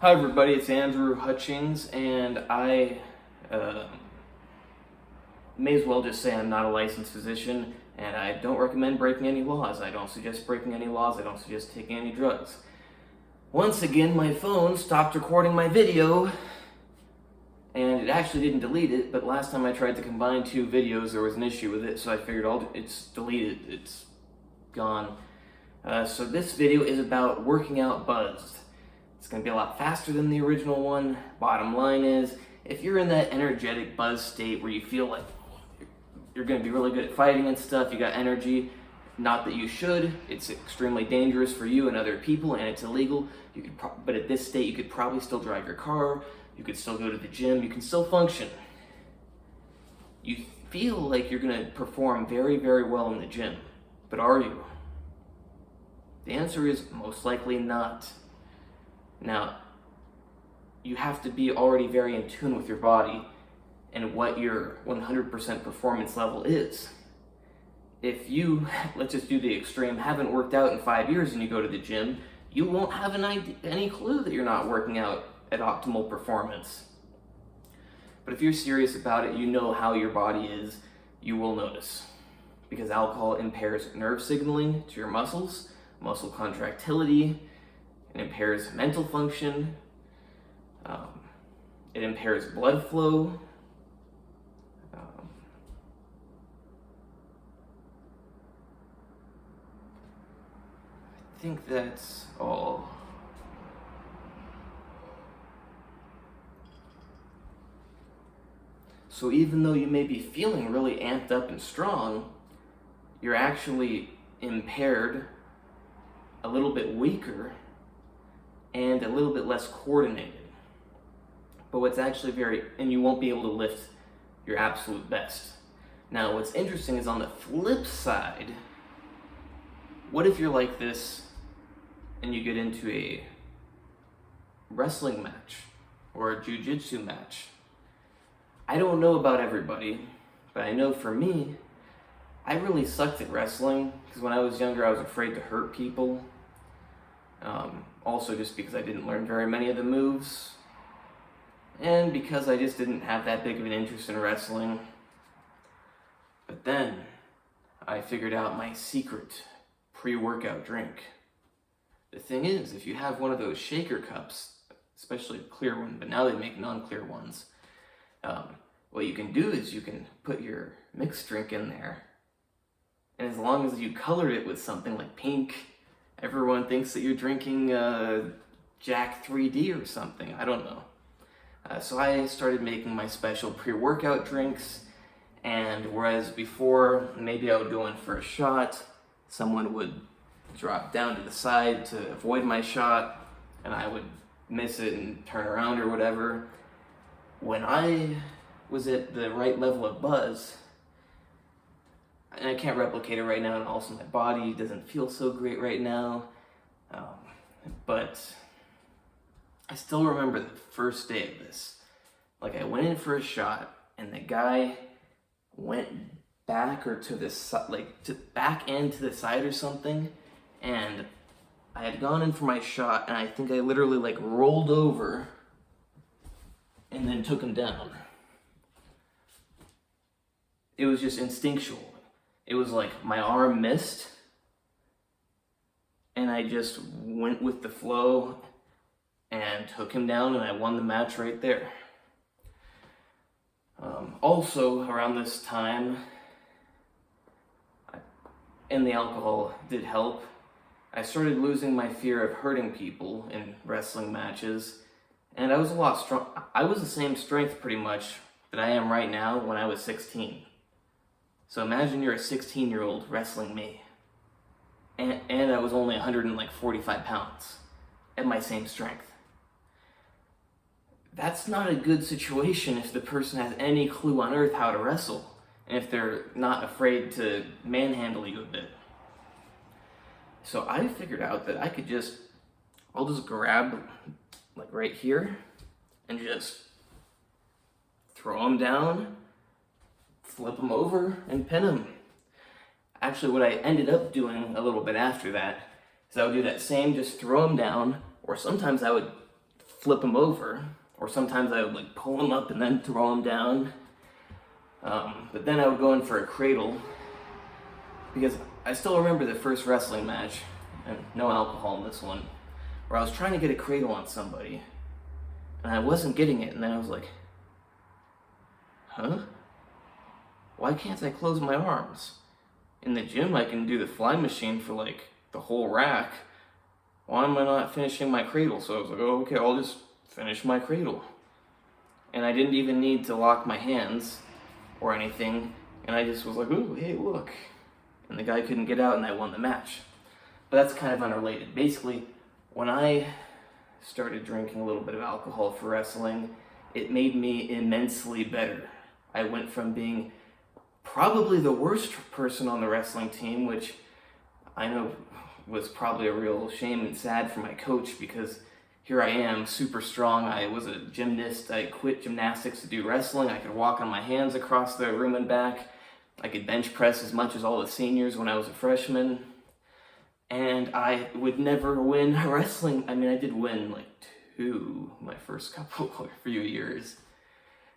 Hi everybody, it's Andrew Hutchings, and I may as well just say I'm not a licensed physician, and I don't recommend breaking any laws. I don't suggest breaking any laws. I don't suggest taking any drugs. Once again, my phone stopped recording my video, and it actually didn't delete it, but last time I tried to combine two videos, there was an issue with it, so I figured it's deleted, it's gone. So this video is about working out buzzed. It's going to be a lot faster than the original one. Bottom line is, if you're in that energetic buzz state where you feel like you're going to be really good at fighting and stuff, you got energy, not that you should, it's extremely dangerous for you and other people, and it's illegal. But at this state, you could probably still drive your car, you could still go to the gym, you can still function. You feel like you're going to perform very, very well in the gym, but are you? The answer is most likely not. Now, you have to be already very in tune with your body and what your 100% performance level is. If you, let's just do the extreme, haven't worked out in 5 years and you go to the gym, you won't have any clue that you're not working out at optimal performance. But if you're serious about it, you know how your body is, you will notice. Because alcohol impairs nerve signaling to your muscles, muscle contractility. It impairs mental function. It impairs blood flow. I think that's all. So even though you may be feeling really amped up and strong, you're actually impaired, a little bit weaker, and a little bit less coordinated. But what's actually and you won't be able to lift your absolute best. Now, what's interesting is on the flip side, what if you're like this and you get into a wrestling match or a jiu-jitsu match? I don't know about everybody, but I know for me, I really sucked at wrestling because when I was younger, I was afraid to hurt people. Also just because I didn't learn very many of the moves, and because I just didn't have that big of an interest in wrestling. But then I figured out my secret pre-workout drink. The thing is, if you have one of those shaker cups, especially a clear one, but now they make non-clear ones, what you can do is you can put your mixed drink in there, and as long as you colored it with something like pink, everyone thinks that you're drinking Jack 3D or something. I don't know. So I started making my special pre-workout drinks, and whereas before maybe I would go in for a shot, someone would drop down to the side to avoid my shot, and I would miss it and turn around or whatever. When I was at the right level of buzz, and I can't replicate it right now, and also my body doesn't feel so great right now, but I still remember the first day of this. Like, I went in for a shot, and the guy went back or to the side, back and to the side or something, and I had gone in for my shot, and I think I literally rolled over and then took him down. It was just instinctual. It was like my arm missed, and I just went with the flow and took him down, and I won the match right there. Also, around this time, and the alcohol did help, I started losing my fear of hurting people in wrestling matches, and I was a lot strong. I was the same strength pretty much that I am right now when I was 16. So imagine you're a 16-year-old wrestling me, and I was only 145 pounds at my same strength. That's not a good situation if the person has any clue on earth how to wrestle, and if they're not afraid to manhandle you a bit. So I figured out that I'll just grab right here and just throw them down, flip them over, and pin them. Actually, what I ended up doing a little bit after that is I would do that same, just throw them down, or sometimes I would flip them over, or sometimes I would like pull them up and then throw them down. But then I would go in for a cradle, because I still remember the first wrestling match, and no alcohol in this one, where I was trying to get a cradle on somebody, and I wasn't getting it, and then I was like, huh? Why can't I close my arms? In the gym I can do the fly machine for like the whole rack. Why am I not finishing my cradle? So I was like, oh, okay, I'll just finish my cradle. And I didn't even need to lock my hands or anything, and I just was like, ooh, hey, look. And the guy couldn't get out, and I won the match. But that's kind of unrelated. Basically, when I started drinking a little bit of alcohol for wrestling, it made me immensely better. I went from being probably the worst person on the wrestling team, which I know was probably a real shame and sad for my coach, because here I am, super strong. I was a gymnast. I quit gymnastics to do wrestling. I could walk on my hands across the room and back. I could bench press as much as all the seniors when I was a freshman. And I would never win wrestling. I mean, I did win like 2 my first few years.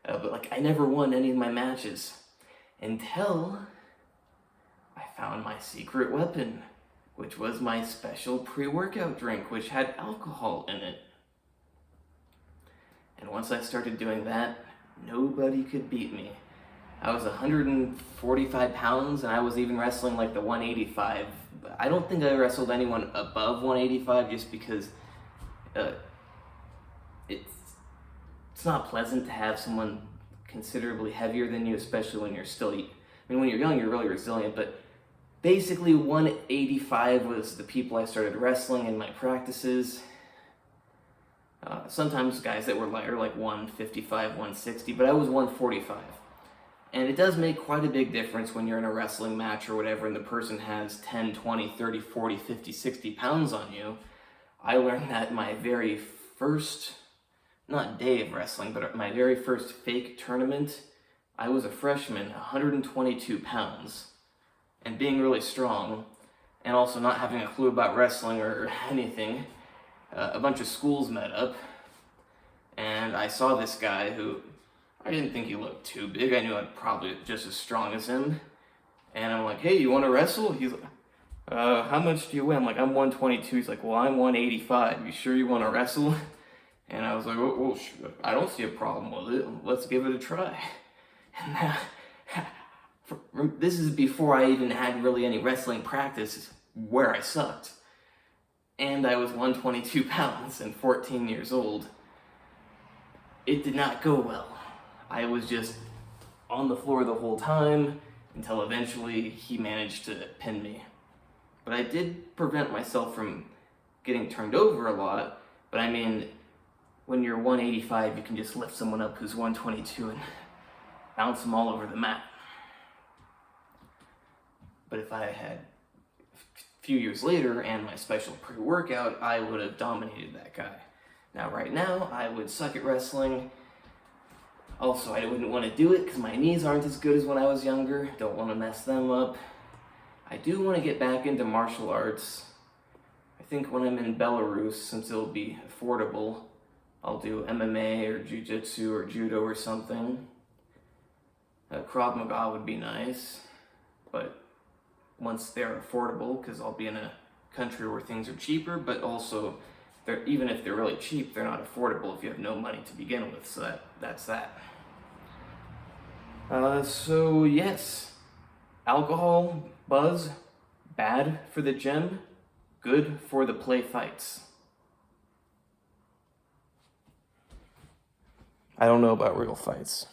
But like, I never won any of my matches until I found my secret weapon, which was my special pre-workout drink, which had alcohol in it. And once I started doing that, nobody could beat me. I was 145 pounds, and I was even wrestling like the 185. I don't think I wrestled anyone above 185, just because it's not pleasant to have someone considerably heavier than you, especially when you're still, I mean, when you're young, you're really resilient, but basically 185 was the people I started wrestling in my practices. Sometimes guys that were lighter, like 155, 160, but I was 145. And it does make quite a big difference when you're in a wrestling match or whatever, and the person has 10, 20, 30, 40, 50, 60 pounds on you. I learned that my very first, not day of wrestling, but my very first fake tournament. I was a freshman, 122 pounds, and being really strong, and also not having a clue about wrestling or anything. A bunch of schools met up, and I saw this guy who, I didn't think he looked too big. I knew I'd probably just as strong as him. And I'm like, hey, you want to wrestle? He's like, how much do you weigh? I'm like, I'm 122. He's like, well, I'm 185. You sure you want to wrestle? And I was like, well, I don't see a problem with it. Let's give it a try. And this is before I even had really any wrestling practice where I sucked. And I was 122 pounds and 14 years old. It did not go well. I was just on the floor the whole time until eventually he managed to pin me. But I did prevent myself from getting turned over a lot. But I mean, when you're 185, you can just lift someone up who's 122 and bounce them all over the mat. But if I had a few years later and my special pre-workout, I would have dominated that guy. Now, right now, I would suck at wrestling. Also, I wouldn't want to do it because my knees aren't as good as when I was younger. Don't want to mess them up. I do want to get back into martial arts. I think when I'm in Belarus, since it'll be affordable, I'll do MMA or jiu-jitsu or judo or something. Krav Maga would be nice, but once they're affordable, because I'll be in a country where things are cheaper, but also, even if they're really cheap, they're not affordable if you have no money to begin with, so that's that. So yes, alcohol, buzz, bad for the gym, good for the play fights. I don't know about real fights.